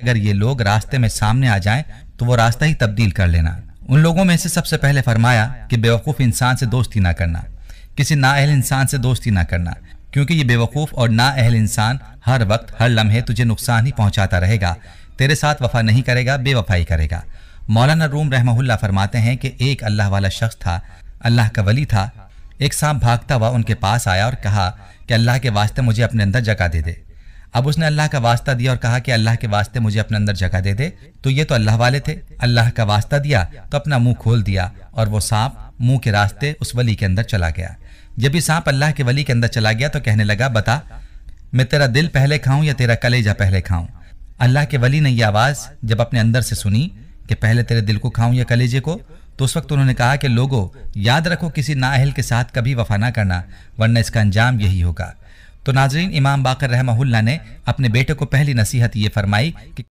اگر یہ لوگ راستے میں سامنے آ جائیں تو وہ راستہ ہی تبدیل کر لینا۔ ان لوگوں میں سے سب سے پہلے فرمایا کہ بیوقوف انسان سے دوستی نہ کرنا، کسی نااہل انسان سے دوستی نہ کرنا، کیونکہ یہ بیوقوف اور نااہل انسان ہر وقت ہر لمحے تجھے نقصان ہی پہنچاتا رہے گا، تیرے ساتھ وفا نہیں کرے گا، بے وفائی کرے گا۔ مولانا روم رحمہ اللہ فرماتے ہیں کہ ایک اللہ والا شخص تھا، اللہ کا ولی تھا۔ ایک سانپ بھاگتا ہوا ان کے پاس آیا اور کہا کہ اللہ کے واسطے مجھے اپنے اندر جگہ دے دے۔ اب اس نے اللہ کا واسطہ دیا اور کہا کہ اللہ کے واسطے مجھے اپنے اندر جگہ دے دے، تو یہ تو اللہ والے تھے۔ اللہ کا واسطہ دیا تو اپنا منہ کھول دیا اور وہ سانپ منہ کے راستے اس ولی کے اندر چلا گیا۔ جب یہ سانپ اللہ کے ولی کے اندر چلا گیا تو کہنے لگا، بتا میں تیرا دل پہلے کھاؤں یا تیرا کلیجہ پہلے کھاؤں؟ اللہ کے ولی نے یہ آواز جب اپنے اندر سے سنی کہ پہلے تیرے دل کو کھاؤں یا کلیجے کو، تو اس وقت انہوں نے کہا کہ لوگوں یاد رکھو کسی نااہل کے ساتھ کبھی وفا نہ کرنا، ورنہ اس کا انجام یہی ہوگا۔ تو ناظرین، امام باقر رحمہ اللہ نے اپنے بیٹے کو پہلی نصیحت یہ فرمائی کہ